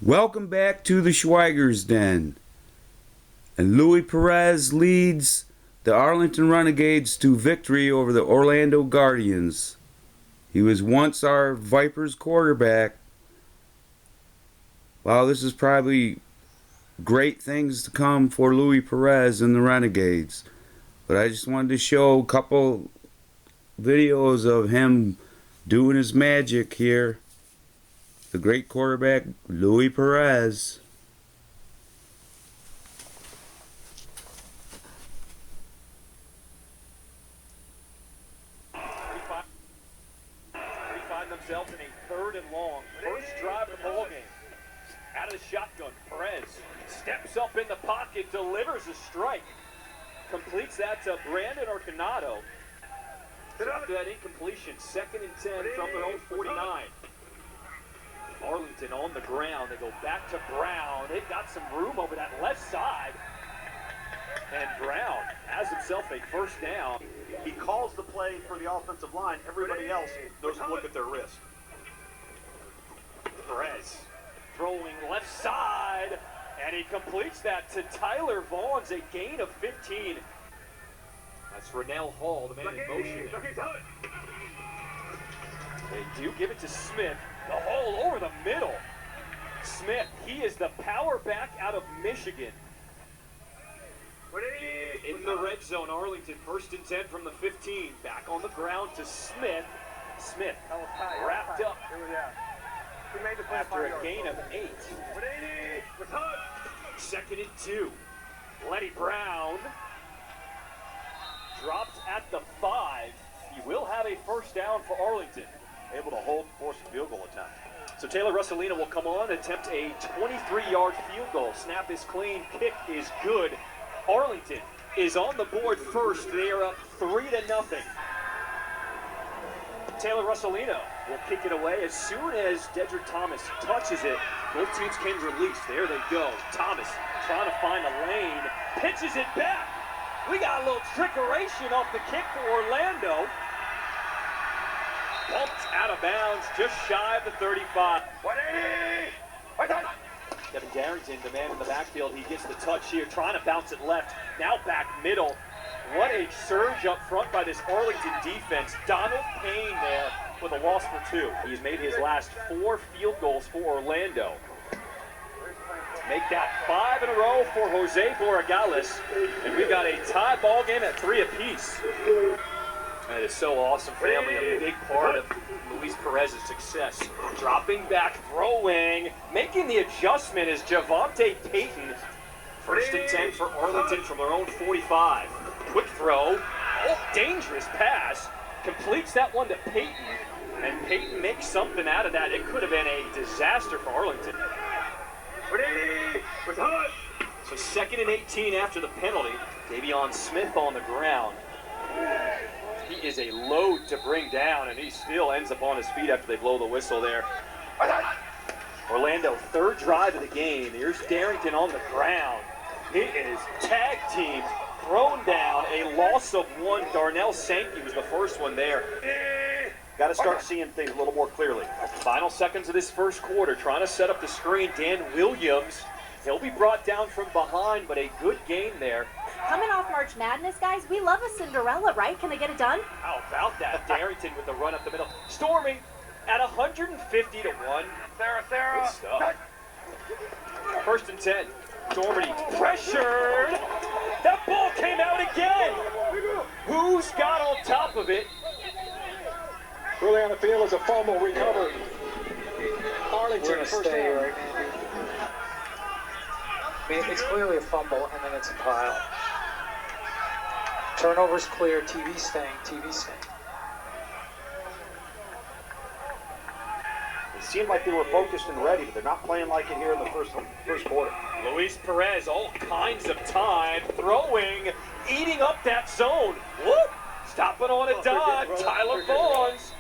Welcome back to the Schweiger's Den. And Luis Perez leads the Arlington Renegades to victory over the Orlando Guardians. He was once our Vipers quarterback. Wow, this is probably great things to come for Luis Perez and the Renegades. But I just wanted to show a couple videos of him doing his magic here. The great quarterback, Luis Perez. They find themselves in a 3rd and long. First drive of the ball game. Out of the shotgun, Perez steps up in the pocket, delivers a strike. Completes that to Brandon Orcanado. After that incompletion, 2nd and 10 from their own 49. Arlington on the ground. They go back to Brown. They've got some room over that left side. And Brown has himself a first down. He calls the play for the offensive line. Everybody else doesn't look at their wrist. Perez throwing left side. And he completes that to Tyler Vaughn's, a gain of 15. That's Rennell Hall, the man in motion. They do give it to Smith. The hole over the middle. Smith, he is the power back out of Michigan. In the red zone, Arlington, 1st and 10 from the 15. Back on the ground to Smith. Smith wrapped up after a gain of 8. 2nd and 2. Lenny Brown dropped at the 5. He will have a first down for Arlington. Able to hold, force a field goal attempt. So Taylor Russolino will come on, attempt a 23-yard field goal. Snap is clean, kick is good. Arlington is on the board first. They are up 3-0. Taylor Russolino will kick it away as soon as Dedrick Thomas touches it. Both teams can release. There they go. Thomas trying to find a lane, pitches it back. We got a little trickeration off the kick for Orlando. Bumped out of bounds, just shy of the 35. Devin Darrington, the man in the backfield, he gets the touch here, trying to bounce it left. Now back middle. What a surge up front by this Arlington defense. Donald Payne there with a loss for 2. He's made his last 4 field goals for Orlando. Make that 5 in a row for Jose Borregales. And we got a tie ball game at 3 apiece. That is so awesome, family. A big part of Luis Perez's success. Dropping back, throwing, making the adjustment is Javonte Payton. 1st and 10 for Arlington from their own 45. Quick throw. Oh, dangerous pass. Completes that one to Payton. And Payton makes something out of that. It could have been a disaster for Arlington. So 2nd and 18 after the penalty. Davion Smith on the ground. He is a load to bring down, and he still ends up on his feet after they blow the whistle there. Orlando, 3rd drive of the game. Here's Darrington on the ground. He is tag teamed, thrown down, a loss of 1. Darnell Sankey was the first one there. Got to start seeing things a little more clearly. Final seconds of this first quarter, trying to set up the screen. Dan Williams, he'll be brought down from behind, but a good game there. Coming off March Madness, guys, we love a Cinderella, right? Can they get it done? How about that? Darrington with the run up the middle. Stormy at 150 to 1. Sarah. Good stuff. 1st and 10. Stormy pressured. That ball came out again. Who's got on top of it? Early on the field is a fumble recovered. Arlington first down. Right, I mean, it's clearly a fumble, and then it's a pile. Turnover's clear, TV staying. It seemed like they were focused and ready, but they're not playing like it here in the first quarter. Luis Perez, all kinds of time, throwing, eating up that zone. Whoop! Stopping on a dime, Tyler Vaughn's.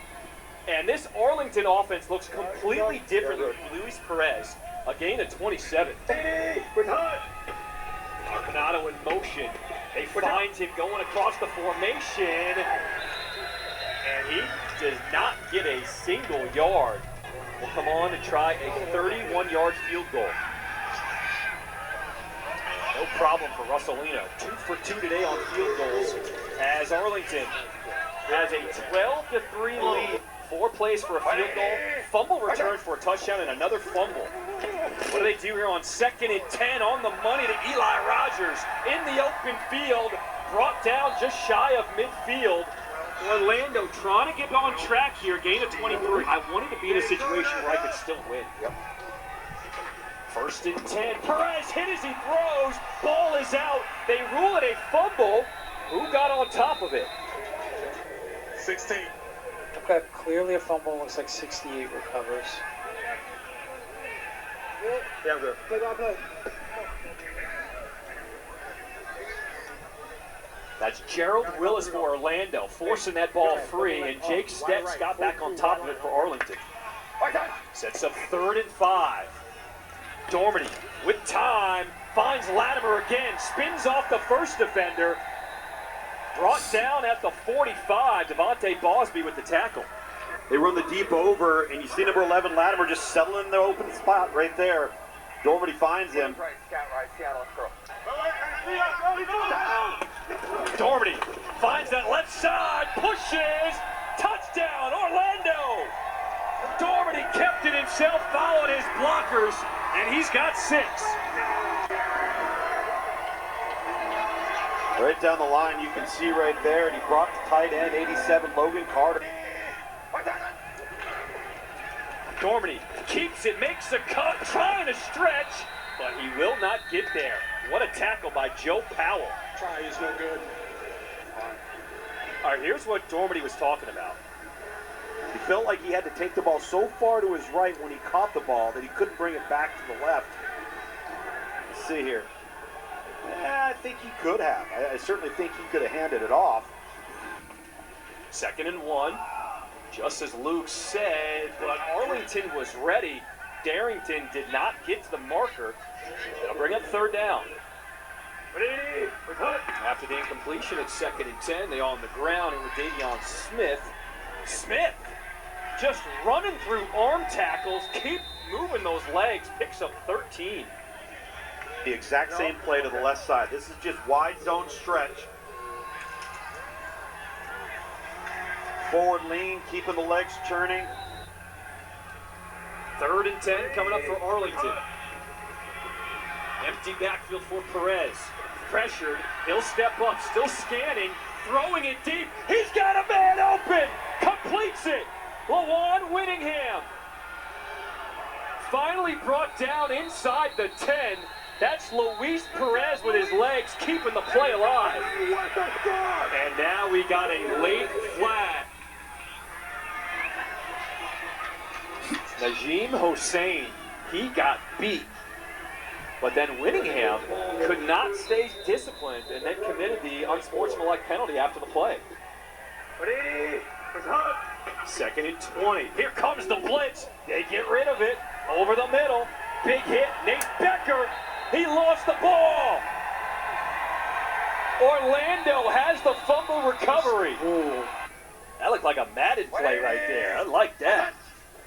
And this Arlington offense looks completely different with Luis Perez. A gain of 27. Orcanado in motion. They find him going across the formation. And he does not get a single yard. will come on and try a 31-yard field goal. No problem for Russolino. 2 for 2 today on field goals as Arlington has a 12-3 lead. 4 plays for a field goal, fumble return for a touchdown, and another fumble. What do they do here on 2nd and 10 on the money to Eli Rogers in the open field, brought down just shy of midfield. Orlando trying to get on track here, gain of 23. I wanted to be in a situation where I could still win. Yep. 1st and 10. Perez hit as he throws. Ball is out. They rule it a fumble. Who got on top of it? 16. Okay, clearly a fumble. Looks like 68 recovers. Yeah, good. That's Gerald Willis for Orlando, forcing that ball free, and Jake Stets got back on top of it for Arlington. Sets up 3rd and 5. Dormady with time, finds Latimer again, spins off the first defender. Brought down at the 45, Devontae Bosby with the tackle. They run the deep over, and you see number 11, Latimer, just settling in the open spot right there. Dormady finds him. Dormady finds that left side, pushes, touchdown, Orlando! Dormady kept it himself, followed his blockers, and he's got 6. Right down the line, you can see right there, and he brought the tight end, 87, Logan Carter. Dormady keeps it, makes a cut, trying to stretch, but he will not get there. What a tackle by Joe Powell. Try is no good. All right, here's what Dormady was talking about. He felt like he had to take the ball so far to his right when he caught the ball that he couldn't bring it back to the left. Let's see here. I think he could have. I certainly think he could have handed it off. 2nd and 1, just as Luke said, but Arlington was ready. Darrington did not get to the marker. They'll bring up 3rd down. After the incompletion, it's 2nd and 10. They on the ground, and with Davion Smith. Smith just running through arm tackles, keep moving those legs, picks up 13. The exact same play to the left side. This is just wide zone stretch. Forward lean, keeping the legs turning. 3rd and 10 coming up for Arlington. Empty backfield for Perez. Pressured, he'll step up, still scanning, throwing it deep. He's got a man open, completes it. Lawan Whittingham. Finally brought down inside the 10. That's Luis Perez with his legs keeping the play alive. And now we got a late flag. Najim Hossein, he got beat. But then Whittingham could not stay disciplined and then committed the unsportsmanlike penalty after the play. 2nd and 20. Here comes the blitz. They get rid of it. Over the middle. Big hit. Nate Becker. He lost the ball. Orlando has the fumble recovery. Ooh. That looked like a Madden play right there. I like that.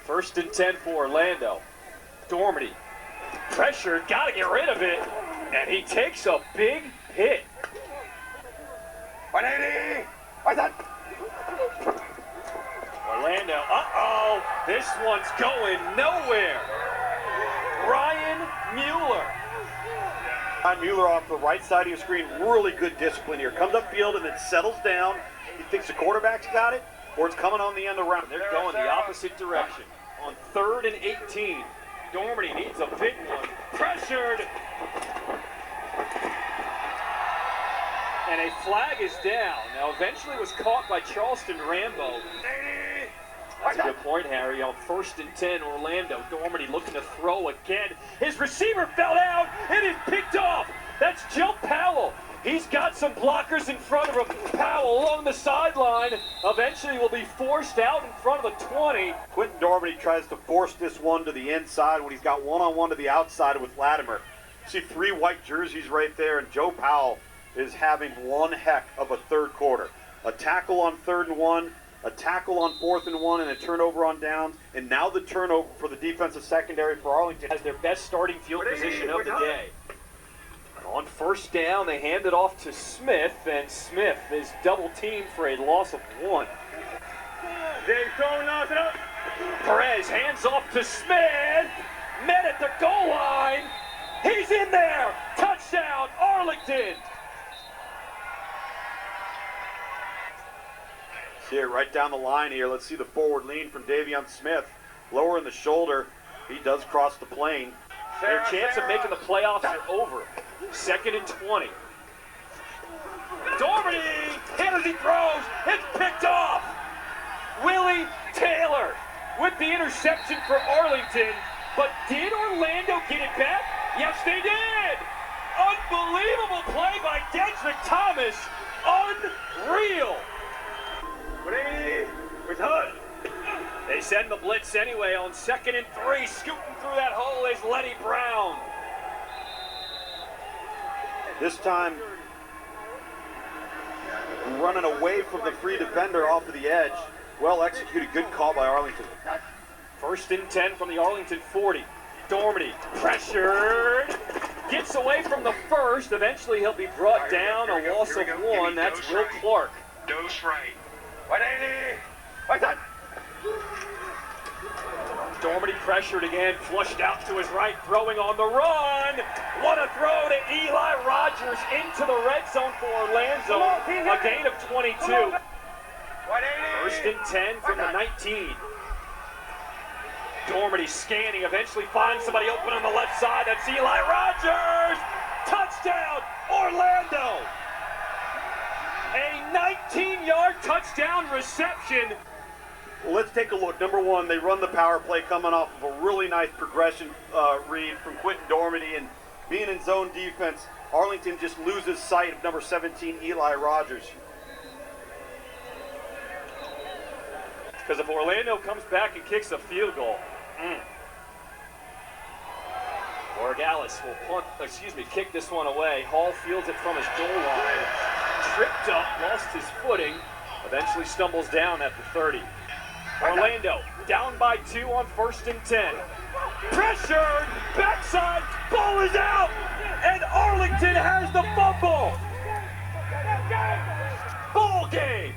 1st and 10 for Orlando. Dormady. Pressured. Got to get rid of it. And he takes a big hit. 180. Orlando, uh-oh, this one's going nowhere. Ryan Mueller. Ryan Mueller off the right side of your screen, really good discipline here. Comes upfield and then settles down. He thinks the quarterback's got it, or it's coming on the end around. They're going the opposite direction. On 3rd and 18, Dormady needs a big one. Pressured. And a flag is down. Now, eventually was caught by Charleston Rambo. That's a good point, Harry. On 1st and 10, Orlando. Dormady looking to throw again. His receiver fell out. It is picked off. That's Joe Powell. He's got some blockers in front of him. Powell along the sideline. Eventually will be forced out in front of the 20. Quentin Dormady tries to force this one to the inside when he's got one-on-one to the outside with Latimer. See 3 white jerseys right there, and Joe Powell is having one heck of a third quarter. A tackle on 3rd and 1, a tackle on 4th and 1 and a turnover on downs, and now the turnover for the defensive secondary for Arlington. Has their best starting field position of the day. On first down, they hand it off to Smith, and Smith is double teamed for a loss of 1. Perez hands off to Smith. Met at the goal line. He's in there. Touchdown, Arlington. See it right down the line here. Let's see the forward lean from Davion Smith. Lower in the shoulder. He does cross the plane. Their chance of making the playoffs are over. 2nd and 20. Dormady, hit as he throws. It's picked off. Willie Taylor with the interception for Arlington. But did Orlando get it back? Yes, they did. Unbelievable play by Dedrick Thomas. Unreal. They send the blitz anyway on 2nd and 3. Scooting through that hole is Lenny Brown. This time, running away from the free defender off of the edge. Well executed, good call by Arlington. 1st and 10 from the Arlington 40. Dormady pressured. Gets away from the first. Eventually he'll be brought down. A loss of 1. That's Will Clark. Dose right. Dormady pressured again, flushed out to his right, throwing on the run. What a throw to Eli Rogers into the red zone for Orlando. A gain of 22. 1st and 10 from the 19. Dormady scanning, eventually finds somebody open on the left side. That's Eli Rogers. Touchdown, Orlando. A 19-yard touchdown reception. Well, let's take a look. Number one, they run the power play coming off of a really nice progression read from Quentin Dormady, and being in zone defense, Arlington just loses sight of number 17, Eli Rogers. Because if Orlando comes back and kicks a field goal, Morgalis will kick this one away. Hall fields it from his goal line. Tripped up, lost his footing, eventually stumbles down at the 30. Orlando down by 2 on 1st and 10. Pressured, backside, ball is out, and Arlington has the fumble. Ball game.